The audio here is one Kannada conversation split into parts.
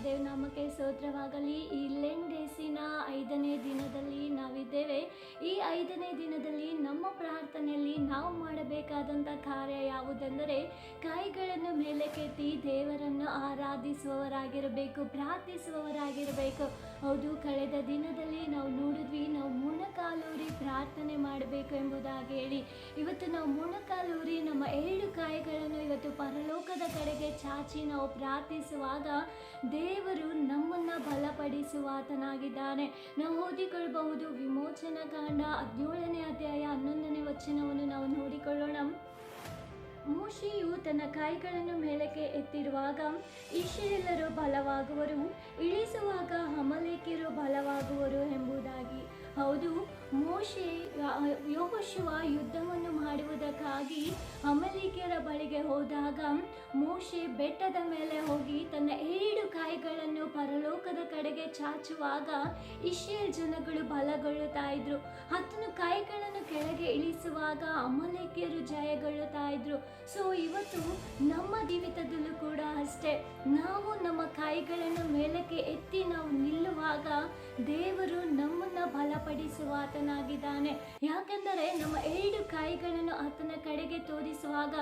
ದೇವನಾಮಕ್ಕೆ ಸ್ತೋತ್ರವಾಗಲಿ. ಈ ಲೆಂಟ್ ಡೇಸಿನ 5ನೇ ದಿನದಲ್ಲಿ ನಾವಿದ್ದೇವೆ. ಈ 5ನೇ ದಿನದಲ್ಲಿ ನಮ್ಮ ಪ್ರಾರ್ಥನೆಯಲ್ಲಿ ನಾವು ಮಾಡಬೇಕಾದಂಥ ಕಾರ್ಯ ಯಾವುದೆಂದರೆ ಕೈಗಳನ್ನು ಮೇಲಕ್ಕೆತ್ತಿ ದೇವರನ್ನು ಆರಾಧಿಸುವವರಾಗಿರಬೇಕು, ಪ್ರಾರ್ಥಿಸುವವರಾಗಿರಬೇಕು. ಹೌದು, ಕಳೆದ ದಿನದಲ್ಲಿ ನಾವು ನೋಡಿದ್ವಿ, ನಾವು ಮೊಣಕಾಲೂರಿ ಪ್ರಾರ್ಥನೆ ಮಾಡಬೇಕು ಎಂಬುದಾಗಿ ಹೇಳಿ. ಇವತ್ತು ನಾವು ಮೊಣಕಾಲೂರಿ ನಮ್ಮ 2 ಕೈಗಳನ್ನು ಇವತ್ತು ಪರಲೋಕದ ಕಡೆಗೆ ಚಾಚಿ ನಾವು ಪ್ರಾರ್ಥಿಸುವಾಗ ದೇವರು ನಮ್ಮನ್ನು ಬಲಪಡಿಸುವಾತನಾಗಿದ್ದಾನೆ. ನಾವು ಓದಿಕೊಳ್ಳಬಹುದು. ವಿಮೋಚನಾ ಕಾಂಡ 17ನೇ ಅಧ್ಯಾಯ 11ನೇ ವಚನವನ್ನು ನಾವು ನೋಡಿಕೊಳ್ಳೋಣ. ಮೋಶೆಯು ತನ್ನ ಕೈಗಳನ್ನು ಮೇಲಕ್ಕೆ ಎತ್ತಿರುವಾಗ ಇಸ್ರಾಯೇಲ್ಯರು ಬಲವಾಗುವರು, ಇಳಿಸುವಾಗ ಅಮಲೇಕ್ಯರು ಬಲವಾಗುವರು ಎಂಬುದಾಗಿ. ಹೌದು, ಮೋಶೆ ಯೆಹೋಶುವ ಯುದ್ಧವನ್ನು ಮಾಡುವುದಕ್ಕಾಗಿ ಅಮಲೇಕ್ಯರ ಬಳಿಗೆ ಹೋದಾಗ ಮೋಶೆ ಬೆಟ್ಟದ ಮೇಲೆ ಹೋಗಿ ತನ್ನ 2 ಕೈಗಳನ್ನು ಪರಲೋಕದ ಕಡೆಗೆ ಚಾಚುವಾಗ ಇಸ್ರಾಯೇಲ್ ಜನಗಳು ಬಲಗೊಳ್ಳುತ್ತಾ ಇದ್ರು. ಆತನ ಕೈಗಳನ್ನು ಕೆಳಗೆ ಇಳಿಸುವಾಗ ಅಮಲೇಕ್ಯರು ಜಯಗೊಳ್ಳುತ್ತಾ ಇದ್ರು. ಸೊ ಇವತ್ತು ನಮ್ಮ ಜೀವಿತದಲ್ಲೂ ಕೂಡ ಅಷ್ಟೇ, ನಾವು ನಮ್ಮ ಕೈಗಳನ್ನು ಮೇಲಕ್ಕೆ ಎತ್ತಿ ನಾವು ನಿಲ್ಲುವಾಗ ದೇವರು ನಮ್ಮನ್ನು ಬಲಪಡಿಸುವಾತನಾಗಿದ್ದಾನೆ. ಯಾಕೆಂದರೆ ನಮ್ಮ 2 ಕೈಗಳನ್ನು ಆತನ ಕಡೆಗೆ ತೋರಿಸುವಾಗ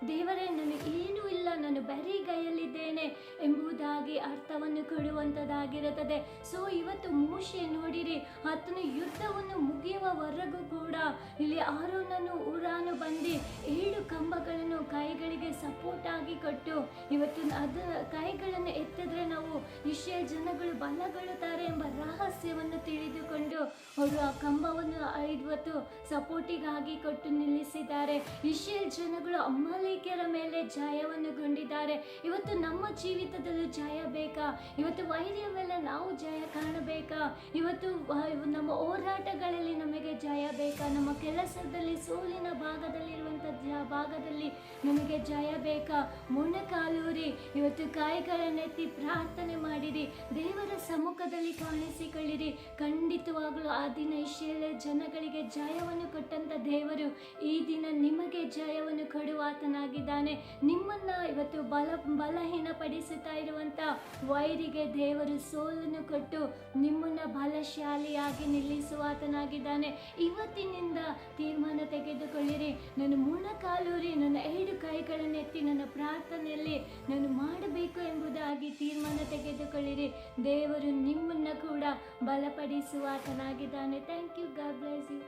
ದೇವರೇ, ನಾನು ಏನೂ ಇಲ್ಲ, ನಾನು ಬರಿಗೈಯಲ್ಲಿದ್ದೇನೆ ಎಂಬುದಾಗಿ ಅರ್ಥವನ್ನು ಕೊಡುವಂಥದ್ದಾಗಿರುತ್ತದೆ. ಸೊ ಇವತ್ತು ಮೋಶೆ ನೋಡಿರಿ, ಆತನ ಯುದ್ಧವನ್ನು ಮುಗಿಯುವವರೆಗೂ ಕೂಡ ಇಲ್ಲಿ ಆರೋನನು ಊರಾನು ಬಂದು 7 ಕಂಬಗಳನ್ನು ಕೈಗಳಿಗೆ ಸಪೋರ್ಟ್ ಆಗಿ ಕೊಟ್ಟು ಇವತ್ತು ಅದು ಕೈಗಳನ್ನು ಎತ್ತಿದ್ರೆ ನಾವು ಇಸ್ರಾಯೇಲ್ ಜನಗಳು ಬಲಗೊಳ್ಳುತ್ತಾರೆ ಎಂಬ ರಹಸ್ಯವನ್ನು ತಿಳಿದುಕೊಂಡು ಅವರು ಆ ಕಂಬವನ್ನು ಇವತ್ತು ಸಪೋರ್ಟಿಗಾಗಿ ಕೊಟ್ಟು ನಿಲ್ಲಿಸಿದ್ದಾರೆ. ಇಸ್ರಾಯೇಲ್ ಜನಗಳು ಅಮಲೇಕ್ಯರ ಮೇಲೆ ಜಯವನ್ನು ಗೊಂಡಿದ್ದಾರೆ. ಇವತ್ತು ನಮ್ಮ ಜೀವಿತದಲ್ಲೂ ಜಯ ಬೇಕಾ? ಇವತ್ತು ವೈರಿಯ ಮೇಲೆ ನಾವು ಜಯ ಕಾಣಬೇಕಾ? ಇವತ್ತು ನಮ್ಮ ಹೋರಾಟಗಳಲ್ಲಿ ನಮಗೆ ಜಯ ಬೇಕಾ? ನಮ್ಮ ಕೆಲಸದಲ್ಲಿ ಸೋಲಿನ ಭಾಗದಲ್ಲಿರುವಂಥ ಭಾಗದಲ್ಲಿ ನಮಗೆ ಜಯ ಬೇಕಾ? ಮೊಣಕಾಲೂರಿ ಇವತ್ತು ಕೈಗಳನ್ನೆತ್ತಿ ಪ್ರಾರ್ಥನೆ ಮಾಡಿರಿ, ದೇವರ ಸಮ್ಮುಖದಲ್ಲಿ ಕಾಣಿಸಿಕೊಳ್ಳಿರಿ. ಖಂಡಿತವಾಗಲೂ ಆ ದಿನ ಇಸ್ರಾಯೇಲ್ ಜನಗಳಿಗೆ ಜಯವನ್ನು ಕೊಟ್ಟಂತ ದೇವರು ಈ ದಿನ ನಿಮಗೆ ಜಯವನ್ನು ಕೊಡುವಾತನಾಗಿದ್ದಾನೆ. ನಿಮ್ಮನ್ನ ಇವತ್ತು ಬಲಹೀನಪಡಿಸುತ್ತಾ ಇರುವಂತ ವೈರಿಗೆ ದೇವರು ಸೋಲನ್ನು ಕೊಟ್ಟು ನಿಮ್ಮನ್ನ ಬಲಶಾಲಿಯಾಗಿ ನಿಲ್ಲಿಸುವಾತನಾಗಿದ್ದಾನೆ. ಇವತ್ತಿನಿಂದ ತೀರ್ಮಾನ ತೆಗೆದುಕೊಳ್ಳಿರಿ, ನಾನು ಮೊಣಕಾಲೂರಿ ನನ್ನ 2 ಕೈಗಳನ್ನೆತ್ತಿ ನನ್ನ ಪ್ರಾರ್ಥನೆಯಲ್ಲಿ ನಾನು ಮಾಡಬೇಕು ಎಂಬುದಾಗಿ ತೀರ್ಮಾನ ತೆಗೆದುಕೊಳ್ಳಿರಿ. ದೇವರು ನಿಮ್ಮನ್ನ ಕೂಡ ಬಲಪಡಿಸುವಾತನಾಗಿದ್ದಾನೆ. Thank you. God bless you.